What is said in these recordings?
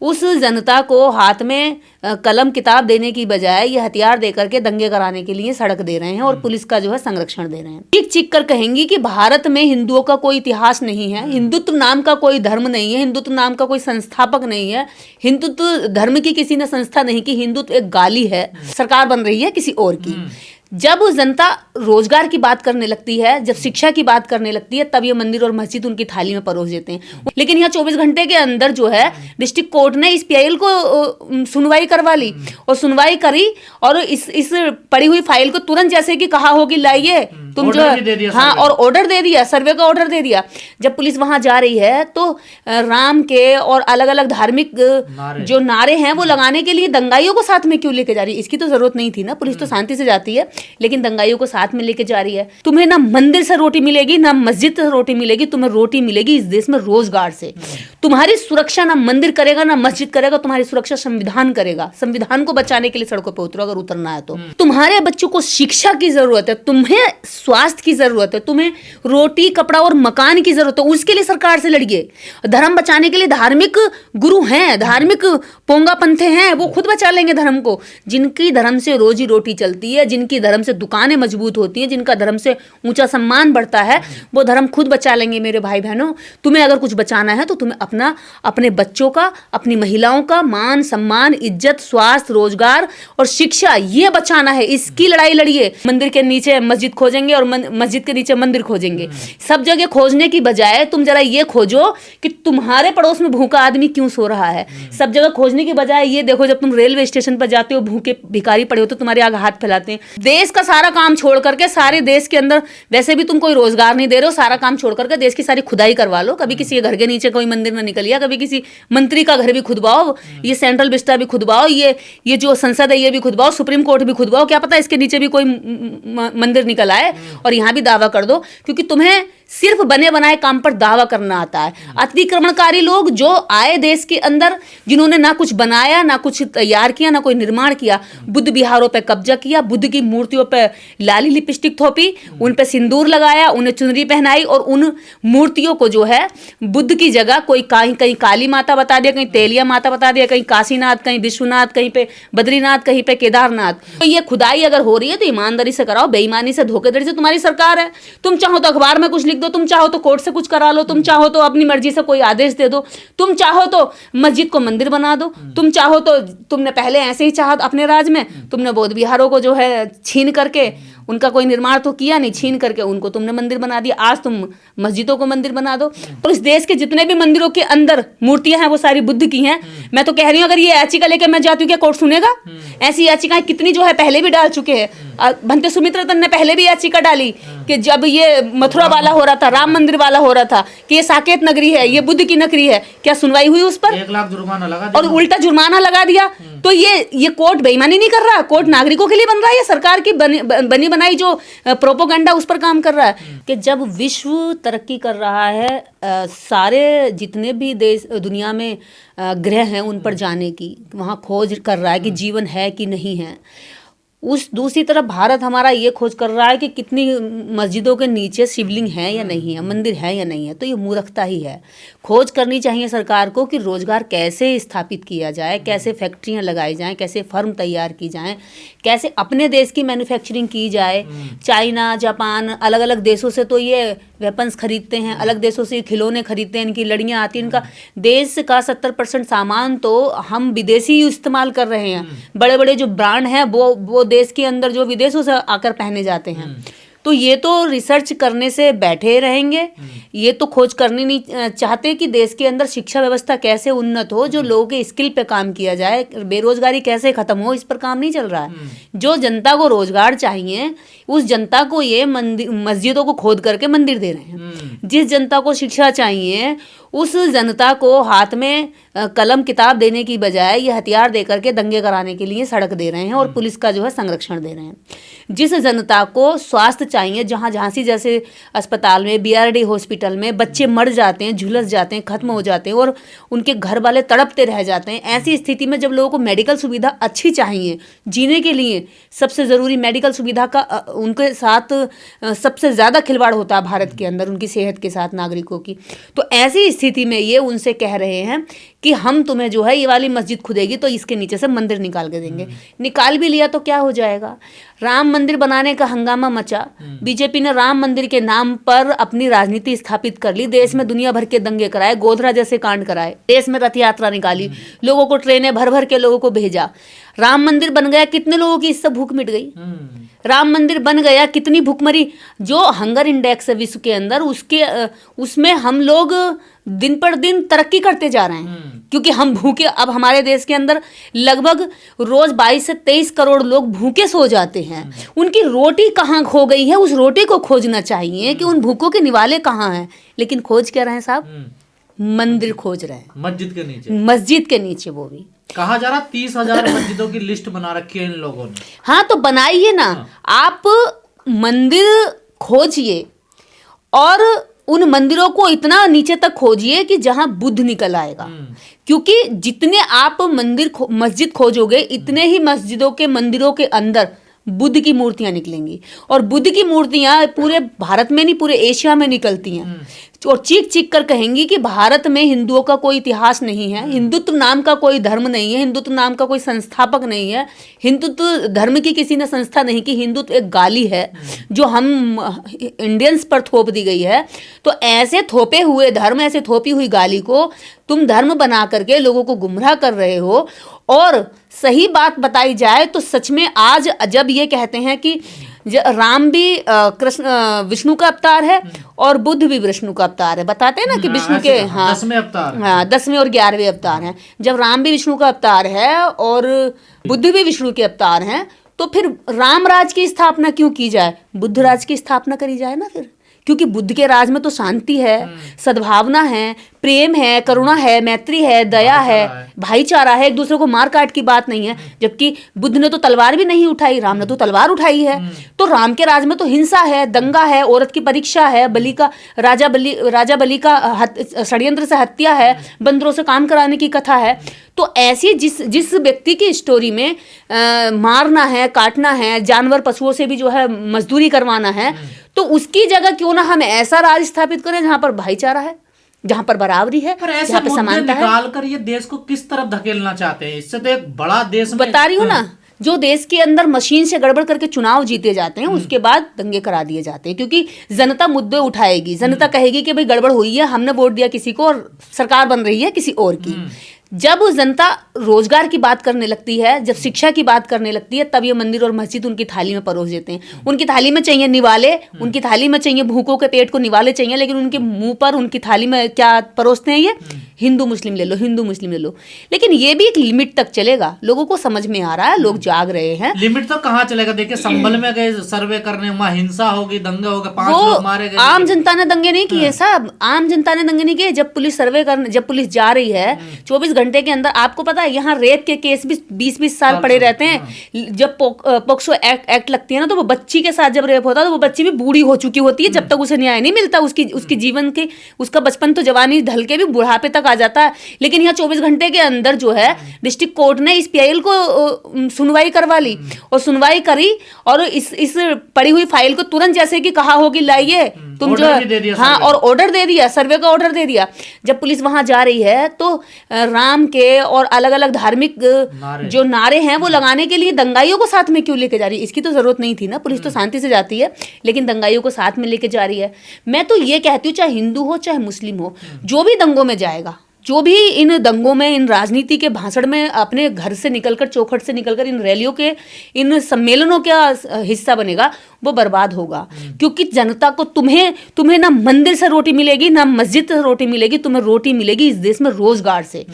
उस जनता को हाथ में कलम किताब देने की बजाय ये हथियार देकर के दंगे कराने के लिए सड़क दे रहे हैं और पुलिस का जो है संरक्षण दे रहे हैं। चीख चीख कर कहेंगी कि भारत में हिंदुओं का कोई इतिहास नहीं है, हिंदुत्व नाम का कोई धर्म नहीं है, हिंदुत्व नाम का कोई संस्थापक नहीं है, हिंदुत्व धर्म की किसी ने संस्था नहीं की, हिंदुत्व एक गाली है, सरकार बन रही है किसी और की। जब जनता रोजगार की बात करने लगती है, जब शिक्षा की बात करने लगती है, तब ये मंदिर और मस्जिद उनकी थाली में परोस देते हैं। लेकिन यहाँ 24 घंटे के अंदर जो है डिस्ट्रिक्ट कोर्ट ने इस पीआईएल को सुनवाई करवा ली और सुनवाई करी और इस पड़ी हुई फाइल को तुरंत जैसे कि कहा हो कि लाइए तुम जो हाँ, और ऑर्डर दे दिया, सर्वे का ऑर्डर दे दिया। जब पुलिस वहां जा रही है तो राम के और अलग अलग धार्मिक जो नारे हैं वो लगाने के लिए दंगाइयों को साथ में क्यों लेके जा रही है? इसकी तो जरूरत नहीं थी ना, पुलिस तो शांति से जाती है, लेकिन दंगाइयों को साथ में लेके जा रही है। तुम्हें ना मंदिर से रोटी मिलेगी ना मस्जिद से रोटी मिलेगी, तुम्हें रोटी मिलेगी इस देश में रोजगार से। तुम्हारी सुरक्षा ना मंदिर करेगा ना मस्जिद करेगा, तुम्हारी सुरक्षा संविधान करेगा। संविधान को बचाने के लिए सड़कों पर उतरो अगर उतरना है तो। तुम्हारे बच्चों को शिक्षा की जरूरत है, तुम्हें स्वास्थ्य की जरूरत है, तुम्हें रोटी कपड़ा और मकान की जरूरत है, उसके लिए सरकार से लड़िए। धर्म बचाने के लिए धार्मिक गुरु हैं, धार्मिक पोंगा पंथे हैं, वो खुद बचा लेंगे धर्म को। जिनकी धर्म से रोजी रोटी चलती है, जिनकी धर्म से दुकानें मजबूत होती हैं, जिनका धर्म से ऊंचा सम्मान बढ़ता है, वो धर्म खुद बचा लेंगे। मेरे भाई बहनों, तुम्हें अगर कुछ बचाना है तो तुम्हें अपने बच्चों का, अपनी महिलाओं का मान सम्मान, इज्जत, स्वास्थ्य, रोजगार और शिक्षा, ये बचाना है। इसकी लड़ाई लड़िए। मंदिर के नीचे मस्जिद खोजेंगे और मस्जिद के नीचे मंदिर खोजेंगे। सब जगह खोजने की बजाय तुम जरा ये खोजो कि तुम्हारे पड़ोस में भूखा आदमी क्यों सो रहा है। सब जगह खोजने की बजाय ये देखो, जब तुम रेलवे स्टेशन पर जाते हो, भूखे भिखारी पड़े हो तो तुम्हारे आगे हाथ फैलाते हैं। देश का सारा काम छोड़ करके, सारे देश के अंदर वैसे भी तुम कोई रोजगार नहीं दे रहे हो, सारा काम छोड़ करके देश की सारी खुदाई करवा लो। कभी किसी के घर के नीचे कोई मंदिर ना निकल गया, कभी किसी मंत्री का घर भी खुदवाओ, ये सेंट्रल विस्टा भी खुदवाओ, ये जो संसद है ये भी खुदवाओ, सुप्रीम कोर्ट भी खुदवाओ, क्या पता इसके नीचे भी कोई मंदिर निकल आए और यहाँ भी दावा कर दो, क्योंकि तुम्हें सिर्फ बने बनाए काम पर दावा करना आता है। अतिक्रमणकारी लोग जो आए देश के अंदर, जिन्होंने ना कुछ बनाया, ना कुछ तैयार किया, ना कोई निर्माण किया, बुद्ध विहारों पे कब्जा किया, बुद्ध की मूर्तियों पे लाली लिपस्टिक थोपी, उन पे सिंदूर लगाया, उन्हें चुनरी पहनाई और उन मूर्तियों को जो है बुद्ध की जगह कोई कहीं काली माता बता दिया, कहीं तेलिया माता बता दिया, कहीं काशीनाथ, कहीं विश्वनाथ, कहीं पे बद्रीनाथ, कहीं पे केदारनाथ। तो ये खुदाई अगर हो रही है तो ईमानदारी से कराओ, बेईमानी से, धोखेधड़ी से तुम्हारी सरकार है। तुम चाहो तो अखबार में कुछ लिख दो, तुम चाहो तो कोर्ट से कुछ करा लो, तुम चाहो तो अपनी मर्जी से कोई आदेश दे दो, तुम चाहो तो मस्जिद को मंदिर बना दो, तुम चाहो तो, तुमने पहले ऐसे ही चाहा अपने राज में, तुमने बौद्ध विहारों को जो है छीन करके, उनका कोई निर्माण तो किया नहीं, छीन करके उनको तुमने मंदिर बना दिया। आज तुम मस्जिदों को मंदिर बना दो। और इस देश के जितने भी मंदिरों के अंदर मूर्तियां हैं वो सारी बुद्ध की हैं। मैं तो कह रही हूँ, अगर ये याचिका लेकर मैं जाती हूँ, क्या कोर्ट सुनेगा? ऐसी याचिकाएं कितनी जो है पहले भी डाल चुके हैं। भंते सुमित्रतन ने पहले भी याचिका डाली कि जब ये मथुरा वाला हो रहा था, राम मंदिर वाला हो रहा था, कि ये साकेत नगरी है, ये बुद्ध की नगरी है, क्या सुनवाई हुई उस पर? 1 लाख जुर्माना लगा और उल्टा जुर्माना लगा दिया। तो ये कोर्ट बेईमानी नहीं कर रहा, कोर्ट नागरिकों के लिए बन रहा है, ये सरकार की बनी बनाई जो प्रोपोगंडा उस पर काम कर रहा है। कि जब विश्व तरक्की कर रहा है, सारे जितने भी देश दुनिया में ग्रह हैं उन पर जाने की, वहाँ खोज कर रहा है कि जीवन है कि नहीं है। उस दूसरी तरफ भारत हमारा ये खोज कर रहा है कि कितनी मस्जिदों के नीचे शिवलिंग है या नहीं है, मंदिर है या नहीं है। तो ये मूर्खता ही है। खोज करनी चाहिए सरकार को कि रोजगार कैसे स्थापित किया जाए, कैसे फैक्ट्रियां लगाई जाएं, कैसे फर्म तैयार की जाएं, कैसे अपने देश की मैन्युफैक्चरिंग की जाए। चाइना, जापान, अलग अलग देशों से तो ये वेपन्स खरीदते हैं, अलग देशों से खिलौने खरीदते हैं, इनकी लड़ियाँ आती हैं। इनका देश का 70% सामान तो हम विदेशी इस्तेमाल कर रहे हैं। बड़े बड़े जो ब्रांड हैं वो देश के अंदर जो विदेशों से आकर पहने जाते हैं। तो ये तो रिसर्च करने से बैठे रहेंगे, ये तो खोज करनी नहीं चाहते कि देश के अंदर शिक्षा व्यवस्था कैसे उन्नत हो, जो लोगों के स्किल पे काम किया जाए, बेरोजगारी कैसे खत्म हो, इस पर काम नहीं चल रहा है। जो जनता को रोजगार चाहिए उस जनता को ये मस्जिदों को खोद करके मंदिर दे रहे हैं। जिस जनता को शिक्षा चाहिए उस जनता को हाथ में कलम किताब देने की बजाय ये हथियार दे करके दंगे कराने के लिए सड़क दे रहे हैं और पुलिस का जो है संरक्षण दे रहे हैं। जिस जनता को स्वास्थ्य चाहिए, जहाँ झांसी जैसे अस्पताल में, बीआरडी हॉस्पिटल में बच्चे मर जाते हैं, झुलस जाते हैं, खत्म हो जाते हैं और उनके घर वाले तड़पते रह जाते हैं। ऐसी स्थिति में जब लोगों को मेडिकल सुविधा अच्छी चाहिए जीने के लिए, सबसे ज़रूरी मेडिकल सुविधा का उनके साथ सबसे ज़्यादा खिलवाड़ होता है भारत के अंदर, उनकी सेहत के साथ, नागरिकों की। तो ऐसी स्थिति में ये उनसे कह रहे हैं कि हम तुम्हें जो है ये वाली मस्जिद खुदेगी तो इसके नीचे से मंदिर निकाल के देंगे। निकाल भी लिया तो क्या हो जाएगा? राम मंदिर बनाने का हंगामा मचा, बीजेपी ने राम मंदिर के नाम पर अपनी राजनीति स्थापित कर ली, देश में दुनिया भर के दंगे कराए, गोधरा जैसे कांड कराए, देश में रथ यात्रा निकाली, लोगों को ट्रेनें भर भर के लोगों को भेजा। राम मंदिर बन गया, कितने लोगों की इससे भूख मिट गई? राम मंदिर बन गया, कितनी भूखमरी। जो हंगर इंडेक्स है विश्व के अंदर, उसमें हम लोग दिन पर दिन तरक्की करते जा रहे हैं, क्योंकि हम भूखे, अब हमारे देश के अंदर लगभग रोज 22 से 23 करोड़ लोग भूखे सो जाते हैं। उनकी रोटी कहाँ खो गई है, उस रोटी को खोजना चाहिए कि उन भूखों के निवाले कहाँ हैं। लेकिन खोज क्या रहे हैं साहब? मंदिर खोज रहे हैं, मस्जिद के नीचे, मस्जिद के नीचे। वो भी कहा जा रहा 30,000 मस्जिदों की लिस्ट बना रखी है इन लोगों ने। हाँ, तो बनाइए ना। आप मंदिर खोजिए और उन मंदिरों को इतना नीचे तक खोजिए कि जहां बुद्ध निकल आएगा, क्योंकि जितने आप मस्जिद खोजोगे, इतने ही मस्जिदों के मंदिरों के अंदर बुद्ध की मूर्तियां निकलेंगी। और बुद्ध की मूर्तियां पूरे भारत में नहीं, पूरे एशिया में निकलती हैं, और चीख चीख कर कहेंगी कि भारत में हिंदुओं का कोई इतिहास नहीं है, हिंदुत्व नाम का कोई धर्म नहीं है, हिंदुत्व नाम का कोई संस्थापक नहीं है, हिंदुत्व धर्म की किसी ने संस्था नहीं की, हिंदुत्व एक गाली है जो हम इंडियंस पर थोप दी गई है। तो ऐसे थोपे हुए धर्म, ऐसे थोपी हुई गाली को तुम धर्म बना करके लोगों को गुमराह कर रहे हो। और सही बात बताई जाए तो सच में आज जब ये कहते हैं कि राम भी कृष्ण विष्णु का अवतार है और बुद्ध भी विष्णु का अवतार है, बताते हैं ना कि विष्णु के 10वें अवतार, 10वें और 11वें अवतार हैं। जब राम भी विष्णु का अवतार है और बुद्ध भी विष्णु के अवतार हैं, तो फिर राम राज की स्थापना क्यों की जाए? बुद्ध राज की स्थापना करी जाए ना फिर, क्योंकि बुद्ध के राज में तो शांति है, सद्भावना है, प्रेम है, करुणा है, मैत्री है, दया है, भाईचारा है, एक दूसरे को मार काट की बात नहीं है। जबकि बुद्ध ने तो तलवार भी नहीं उठाई, राम ने तो तलवार उठाई है। तो राम के राज में तो हिंसा है, दंगा है, औरत की परीक्षा है, राजा बलि का षड्यंत्र से हत्या है, बंदरों से काम कराने की कथा है। तो ऐसी जिस व्यक्ति की स्टोरी में मारना है, काटना है, जानवर पशुओं से भी जो है मजदूरी करवाना है, तो उसकी जगह क्यों ना हम ऐसा राज स्थापित करें जहां पर भाईचारा है, जहां पर बराबरी है, जहां पर समानता है। निकाल कर ये देश को किस तरफ धकेलना चाहते हैं? इससे तो एक बड़ा देश में बता रही हूँ ना, जो देश के अंदर मशीन से गड़बड़ करके चुनाव जीते जाते हैं, उसके बाद दंगे करा दिए जाते हैं, क्योंकि जनता मुद्दे उठाएगी, जनता कहेगी कि भाई गड़बड़ हुई है, हमने वोट दिया किसी को और सरकार बन रही है किसी और की। जब जनता रोजगार की बात करने लगती है, जब शिक्षा की बात करने लगती है, तब ये मंदिर और मस्जिद उनकी थाली में परोस देते हैं। उनकी थाली में चाहिए निवाले, उनकी थाली में चाहिए भूखों के पेट को निवाले चाहिए, लेकिन उनके मुंह पर, उनकी थाली में क्या परोसते हैं? ये हिंदू मुस्लिम ले लो, हिंदू मुस्लिम ले लो। लेकिन ये भी एक लिमिट तक चलेगा, लोगों को समझ में आ रहा है, लोग जाग रहे हैं। लिमिट तो कहाँ चलेगा? देखिए संभल में गए सर्वे करने, वहाँ हिंसा होगी, दंगे हो गए, 5 लोग मारे गए। आम जनता ने दंगे नहीं किए साहब, आम जनता ने दंगे नहीं किए। जब पुलिस जा रही है 24 घंटे के अंदर, आपको पता है यहाँ रेप के केस भी 20-20 साल पड़े रहते हैं। जब पोक्सो एक्ट लगती है ना, तो वो बच्ची के साथ जब रेप होता है तो वो बच्ची भी बूढ़ी हो चुकी होती है, जब तक उसे न्याय नहीं मिलता। उसकी जीवन के, उसका बचपन तो जवानी ढल के भी बुढ़ापे तक आ जाता है। लेकिन यहाँ 24 घंटे के अंदर जो है डिस्ट्रिक्ट कोर्ट ने इस PIL को सुनवाई करवा ली, और सुनवाई करी, और इस पड़ी हुई फाइल को तुरंत जैसे कि कहा होगी लाइए तुम जो, हाँ, और ऑर्डर दे दिया, सर्वे का ऑर्डर दे दिया। जब पुलिस वहां जा रही है तो राम के और अलग अलग धार्मिक जो नारे हैं वो लगाने के लिए दंगाइयों को साथ में क्यों लेके जा रही है? इसकी तो जरूरत नहीं थी ना, पुलिस तो शांति से जाती है, लेकिन दंगाइयों को साथ में लेके जा रही है। मैं तो ये कहती हूँ, चाहे हिंदू हो चाहे मुस्लिम हो, जो भी दंगों में जाएगा, जो भी इन दंगों में, इन राजनीति के भाषण में अपने घर से निकलकर, चौखट से निकलकर इन रैलियों के, इन सम्मेलनों का हिस्सा बनेगा, वो बर्बाद होगा। क्योंकि जनता को, तुम्हें ना मंदिर से रोटी मिलेगी, ना मस्जिद से रोटी मिलेगी, तुम्हें रोटी मिलेगी इस देश में रोजगार से।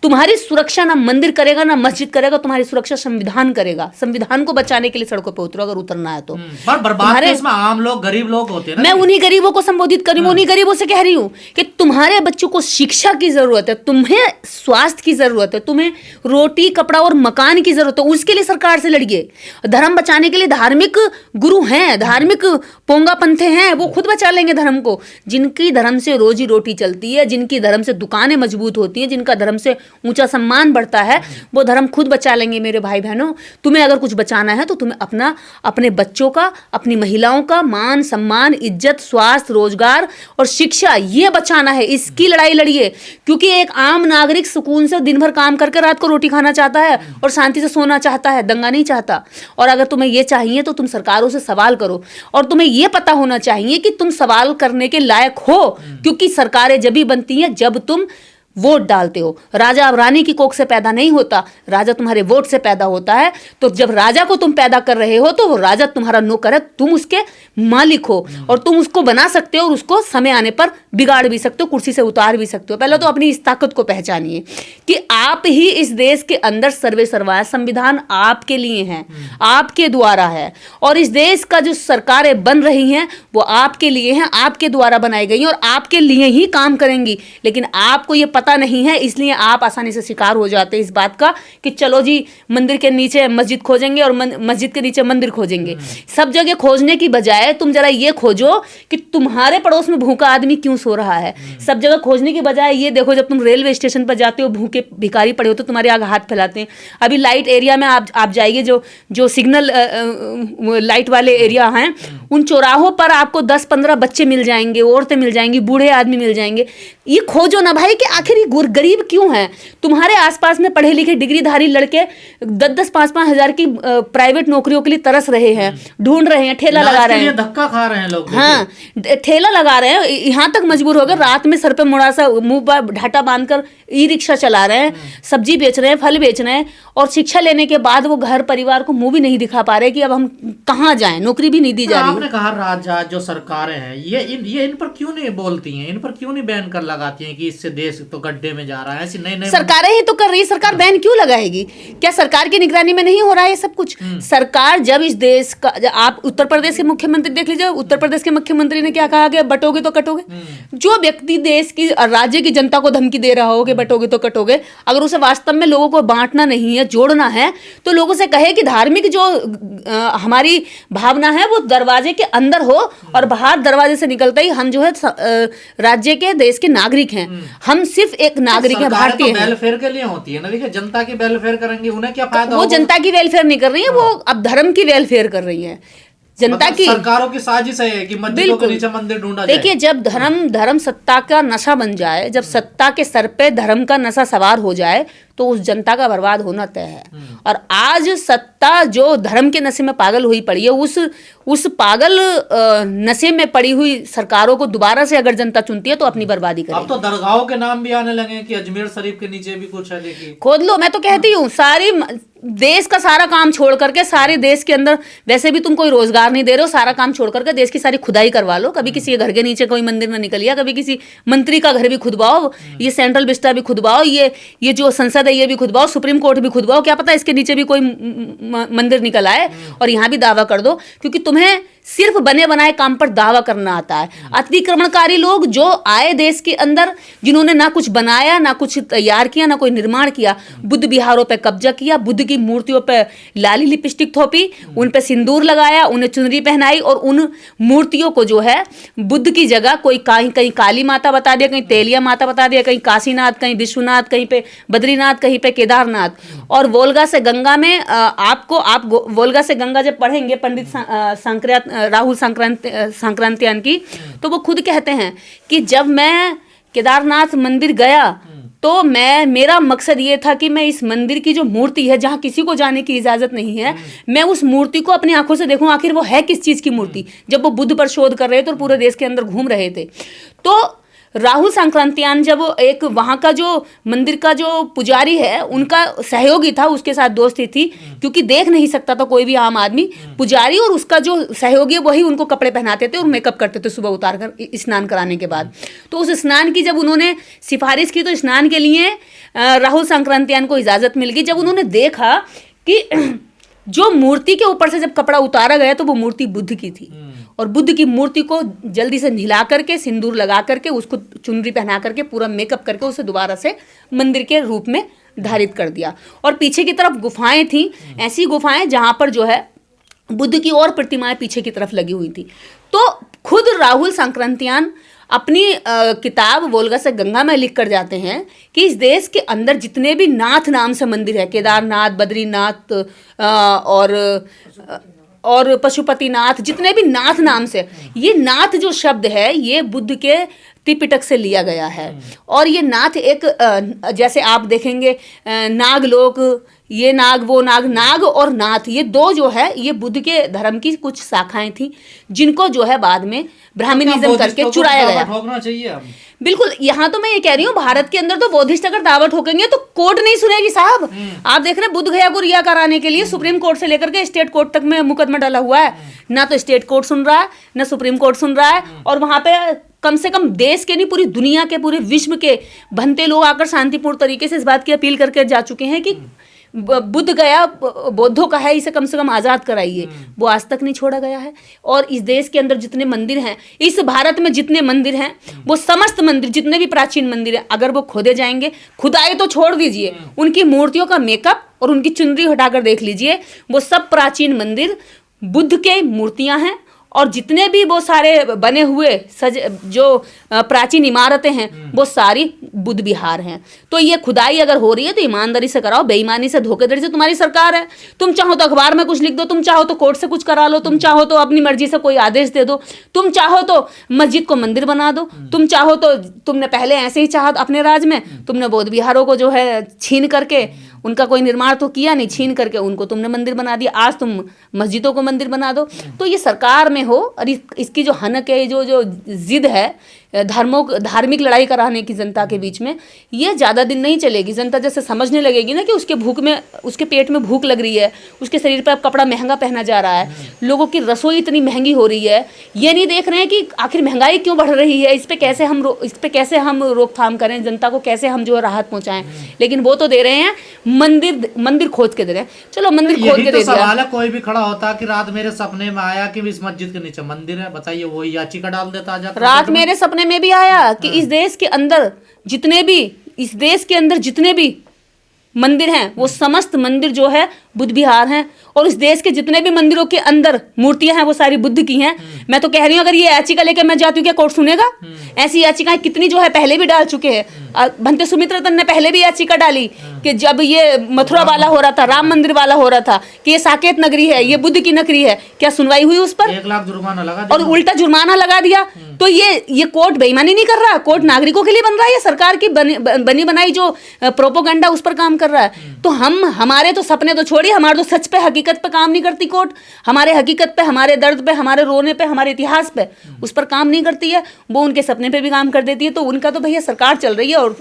तुम्हारी सुरक्षा ना मंदिर करेगा ना मस्जिद करेगा, तुम्हारी सुरक्षा संविधान करेगा। संविधान को बचाने के लिए सड़कों पर उतरो अगर उतरना है तो। बर्बाद इसमें आम लोग, गरीब लोग होते हैं ना। मैं उन्हीं गरीबों को संबोधित कर रही हूँ, उन्हीं गरीबों से कह रही हूँ कि तुम्हारे बच्चों को शिक्षा की जरूरत है, तुम्हें स्वास्थ्य की जरूरत है, तुम्हें रोटी, कपड़ा और मकान की जरूरत है। उसके लिए सरकार से लड़िए। धर्म बचाने के लिए धार्मिक गुरु हैं हैं, धार्मिक पोंगा पंथे हैं, वो खुद बचा लेंगे धर्म को। जिनकी धर्म से रोजी रोटी चलती है, जिनकी धर्म से दुकानें मजबूत होती हैं, जिनका धर्म से ऊंचा सम्मान बढ़ता है, वो धर्म खुद बचा लेंगे। मेरे भाई बहनों, तुम्हें अगर कुछ बचाना है तो तुम्हें अपने बच्चों का, अपनी महिलाओं का मान सम्मान, इज्जत, स्वास्थ्य, रोजगार और शिक्षा, ये बचाना है। इसकी लड़ाई लड़िए, क्योंकि एक आम नागरिक सुकून से दिन भर काम करके रात को रोटी खाना चाहता है और शांति से सोना चाहता है, दंगा नहीं चाहता। और अगर तुम्हें ये चाहिए तो तुम सरकारों से सवाल करो, और तुम्हें ये पता होना चाहिए कि तुम सवाल करने के लायक हो, क्योंकि सरकारें जब भी बनती हैं जब तुम वोट डालते हो। राजा अब रानी की कोख से पैदा नहीं होता, राजा तुम्हारे वोट से पैदा होता है। तो जब राजा को तुम पैदा कर रहे हो तो वो राजा तुम्हारा नौकर है, तुम उसके मालिक हो, और तुम उसको बना सकते हो और उसको समय आने पर बिगाड़ भी सकते हो, कुर्सी से उतार भी सकते हो। पहले तो अपनी इस ताकत को पहचानिए कि आप ही इस देश के अंदर सर्वे सर्वा है। संविधान आपके लिए है, आपके द्वारा है, और इस देश का जो सरकारें बन रही हैं वो आपके लिए हैं, आपके द्वारा बनाई गई हैं और आपके लिए ही काम करेंगी। लेकिन आपको ये पता नहीं है, इसलिए आप आसानी से शिकार हो जाते हैं इस बात का कि चलो जी मंदिर के नीचे मस्जिद खोजेंगे और मस्जिद के नीचे मंदिर खोजेंगे। सब जगह खोजने की बजाय तुम जरा ये खोजो कि तुम्हारे पड़ोस में भूखा आदमी क्यों सो रहा है। सब जगह खोजने की बजाय ये देखो, जब तुम रेलवे स्टेशन पर जाते हो, भूखे भिखारी पड़े हो तो तुम्हारे आगे हाथ फैलाते हैं। अभी लाइट एरिया में आप जाइए, जो सिग्नल लाइट वाले एरिया हैं, उन चौराहों पर आपको 10-15 बच्चे मिल जाएंगे, औरतें मिल जाएंगी, बूढ़े आदमी मिल जाएंगे। ये खोजो ना भाई कि आखिर गरीब क्यों है। तुम्हारे आसपास में पढ़े लिखे डिग्रीधारी लड़के 10-10, 5-5 हजार की प्राइवेट नौकरियों के लिए तरस रहे हैं, ढूंढ रहे हैं, ठेला लगा रहे हैं, धक्का खा रहे हैं लोग। हाँ, ठेला लगा रहे हैं, यहाँ तक मजबूर हो गए रात में सर पे मुड़ासा, मुंह पर ढाटा बांधकर ई रिक्शा चला रहे हैं, सब्जी बेच रहे हैं, फल बेच रहे हैं, और शिक्षा लेने के बाद वो घर परिवार को मुंह भी नहीं दिखा पा रहे कि अब हम कहाँ जाएं, नौकरी भी नहीं दी जा रही। आपने कहा राज्य जो सरकारें हैं ये इन पर क्यों नहीं बोलती हैं, इन पर क्यों नहीं बैन कर लगाती हैं कि इससे देश तो गड्ढे में जा रहा है। ऐसी नई सरकारें ही तो कर रही है, सरकार बैन क्यों लगाएगी? क्या सरकार की निगरानी में नहीं हो रहा है सब कुछ? सरकार जब इस देश का, आप उत्तर प्रदेश के मुख्यमंत्री देख लीजिए, उत्तर प्रदेश के मुख्यमंत्री ने क्या कहा कि बटोगे तो कटोगे। जो व्यक्ति देश की, राज्य की जनता को धमकी दे रहा हो कि बटोगे तो कटोगे, अगर उसे वास्तव में लोगों को बांटना नहीं है, जोड़ना है, तो लोगों से कहे कि धार्मिक जो हमारी भावना है वो दरवाजे के अंदर हो, और बाहर दरवाजे से निकलते ही हम जो है राज्य के, देश के नागरिक हैं। हम सिर्फ एक नागरिक है, भारतीय तो वेलफेयर के लिए होती है ना। देखिए, जनता की वेलफेयर करेंगे, उन्हें क्या फायदा? वो जनता की वेलफेयर नहीं कर रही है, वो अब धर्म की वेलफेयर कर रही है। जनता की, सरकारों की साजिश है कि मस्जिदों के नीचे मंदिर ढूंढा जाए। देखिए, जब धर्म सत्ता का नशा बन जाए, जब सत्ता के सर पे धर्म का नशा सवार हो जाए, तो उस जनता का बर्बाद होना तय है। और आज सत्ता जो धर्म के नशे में पागल हुई पड़ी है, उस पागल नशे में पड़ी हुई सरकारों को दोबारा से अगर जनता चुनती है तो अपनी बर्बादी करेगी। अब तो दरगाहों के नाम भी आने लगे कि अजमेर शरीफ के नीचे भी कुछ है, देखिए खोद लो। मैं तो कहती हूँ सारी देश का सारा काम छोड़ करके, सारे देश के अंदर वैसे भी तुम कोई रोजगार नहीं दे रहे हो, सारा काम छोड़ करके देश की सारी खुदाई करवा लो। कभी किसी के घर के नीचे कोई मंदिर ना निकल गया, कभी किसी मंत्री का घर भी खुदवाओ, ये सेंट्रल विस्टा भी खुदवाओ, ये जो संसद है ये भी खुदवाओ, सुप्रीम कोर्ट भी खुदवाओ, क्या पता इसके नीचे भी कोई मंदिर निकल आए, और यहाँ भी दावा कर दो, क्योंकि तुम्हें सिर्फ बने बनाए काम पर दावा करना आता है। अतिक्रमणकारी लोग जो आए देश के अंदर, जिन्होंने ना कुछ बनाया, ना कुछ तैयार किया, ना कोई निर्माण किया, बुद्ध विहारों पे कब्जा किया, बुद्ध की मूर्तियों पे लाली लिपस्टिक थोपी, उन पे सिंदूर लगाया, उन्हें चुनरी पहनाई, और उन मूर्तियों को जो है बुद्ध की जगह कोई कहीं काली माता बता दिया, कहीं तेलिया माता बता दिया, कहीं काशीनाथ, कहीं विश्वनाथ, कहीं पे बद्रीनाथ, कहीं पे केदारनाथ। और वोल्गा से गंगा में आप वोल्गा से गंगा जब पढ़ेंगे पंडित राहुल संक्रांतियान की, तो वो खुद कहते हैं कि जब मैं केदारनाथ मंदिर गया तो मेरा मकसद ये था कि मैं इस मंदिर की जो मूर्ति है, जहाँ किसी को जाने की इजाजत नहीं है, मैं उस मूर्ति को अपनी आंखों से देखूं, आखिर वो है किस चीज की मूर्ति। जब वो बुद्ध पर शोध कर रहे थे और पूरे देश के अंदर घूम रहे थे, तो राहुल संक्रांतियान जब एक वहाँ का जो मंदिर का जो पुजारी है, उनका सहयोगी था, उसके साथ दोस्ती थी, क्योंकि देख नहीं सकता था कोई भी आम आदमी, पुजारी और उसका जो सहयोगी है वही उनको कपड़े पहनाते थे और मेकअप करते थे सुबह उतार कर स्नान कराने के बाद। तो उस स्नान की जब उन्होंने सिफारिश की तो स्नान के लिए राहुल संक्रांतियान को इजाज़त मिल गई। जब उन्होंने देखा कि जो मूर्ति के ऊपर से जब कपड़ा उतारा गया तो वो मूर्ति बुद्ध की थी, और बुद्ध की मूर्ति को जल्दी से नहला करके, सिंदूर लगा करके, उसको चुनरी पहना करके, पूरा मेकअप करके उसे दोबारा से मंदिर के रूप में धारित कर दिया। और पीछे की तरफ गुफाएं थी, ऐसी गुफाएं जहाँ पर जो है बुद्ध की और प्रतिमाएं पीछे की तरफ लगी हुई थी। तो खुद राहुल सांक्रांतियान अपनी किताब वोल्गा से गंगा में लिख कर जाते हैं कि इस देश के अंदर जितने भी नाथ नाम से मंदिर है, केदारनाथ, बद्रीनाथ और पशुपतिनाथ, जितने भी नाथ नाम से, ये नाथ जो शब्द है ये बुद्ध के त्रिपिटक से लिया गया है। और ये नाथ एक जैसे आप देखेंगे नागलोक, ये नाग वो नाग, नाग और नाथ ये दो जो है ये बुद्ध के धर्म की कुछ शाखाएं थी जिनको जो है बाद में ब्राह्मणिज्म करके चुराया गया। ठोकना चाहिए बिल्कुल। यहाँ तो मैं ये कह रही हूँ भारत के अंदर तो बौद्धिस्ट अगर दावा ठोकेंगे तो कोर्ट नहीं सुनेगी साहब। आप देख रहे हैं बुद्ध गया को रिहा कराने के लिए सुप्रीम कोर्ट से लेकर के स्टेट कोर्ट तक में मुकदमा डाला हुआ है। ना तो स्टेट कोर्ट सुन रहा है, ना सुप्रीम कोर्ट सुन रहा है। और वहां पे कम से कम देश के नहीं पूरी दुनिया के, पूरे विश्व के बनते लोग आकर शांतिपूर्ण तरीके से इस बात की अपील करके जा चुके हैं कि बुद्ध गया बौद्धों का है, इसे कम से कम आज़ाद कराइए। वो आज तक नहीं छोड़ा गया है। और इस देश के अंदर जितने मंदिर हैं, इस भारत में जितने मंदिर हैं, वो समस्त मंदिर जितने भी प्राचीन मंदिर हैं अगर वो खोदे जाएंगे, खुदाई तो छोड़ दीजिए, उनकी मूर्तियों का मेकअप और उनकी चुनरी हटाकर देख लीजिए, वो सब प्राचीन मंदिर बुद्ध के मूर्तियां हैं। और जितने भी वो सारे बने हुए जो प्राचीन इमारतें हैं वो सारी बुद्ध विहार हैं। तो ये खुदाई अगर हो रही है तो ईमानदारी से कराओ, बेईमानी से, धोखेधड़ी से तुम्हारी सरकार है। तुम चाहो तो अखबार में कुछ लिख दो, तुम चाहो तो कोर्ट से कुछ करा लो, तुम चाहो तो अपनी मर्जी से कोई आदेश दे दो, तुम चाहो तो मस्जिद को मंदिर बना दो, तुम चाहो तो, तुमने पहले ऐसे ही चाहा अपने राज में, तुमने बौद्ध विहारों को जो है छीन करके, उनका कोई निर्माण तो किया नहीं, छीन करके उनको तुमने मंदिर बना दिया। आज तुम मस्जिदों को मंदिर बना दो। तो ये सरकार में हो और इसकी जो हनक है, जो जिद है धार्मिक लड़ाई कराने की जनता के बीच में, ये ज़्यादा दिन नहीं चलेगी। जनता जैसे समझने लगेगी ना कि उसके पेट में भूख लग रही है, उसके शरीर पर अब कपड़ा महंगा पहना जा रहा है, लोगों की रसोई इतनी महंगी हो रही है, ये नहीं देख रहे हैं कि आखिर महंगाई क्यों बढ़ रही है, इस पे कैसे हम रोकथाम करें, जनता को कैसे हम जो है राहत पहुंचाएं। लेकिन वो तो दे रहे हैं मंदिर खोद के दे रहे हैं। चलो मंदिर खोद के दे दिया। सवाल है, कोई भी खड़ा होता कि रात मेरे सपने में आया कि इस मस्जिद के नीचे मंदिर है, बताइए वही याचिका डाल देता। रात मेरे सपने में भी आया कि इस देश के अंदर जितने भी मंदिर हैं वो समस्त मंदिर जो है बुद्ध विहार हैं। और इस देश के जितने भी मंदिरों के अंदर मूर्तियां हैं वो सारी बुद्ध की हैं। मैं तो कह रही हूँ अगर ये याचिका लेकर मैं जाती हूँ क्या कोर्ट सुनेगा? ऐसी याचिकाएं कितनी जो है पहले भी डाल चुके हैं। भंते सुमित्रतन ने पहले भी याचिका डाली कि जब ये मथुरा वाला हो रहा था, राम मंदिर वाला हो रहा था, कि ये साकेत नगरी है, ये बुद्ध की नगरी है, क्या सुनवाई हुई उस पर? 1 लाख जुर्माना लगा और उल्टा जुर्माना लगा दिया। तो ये कोर्ट बेईमानी नहीं कर रहा, कोर्ट नागरिकों के लिए बन रहा है, ये सरकार की बनी बनाई जो प्रोपोगंडा उस पर काम कर रहा है। तो हमारे तो सपने तो छोड़िए, हमारे तो सच पे, हकीकत पे काम नहीं करती कोर्ट। हमारे हकीकत पे, हमारे दर्द पे, हमारे रोने पे, हमारे इतिहास पे उस पर काम नहीं करती है, वो उनके सपने पे भी काम कर देती है। तो उनका तो भैया सरकार चल रही है और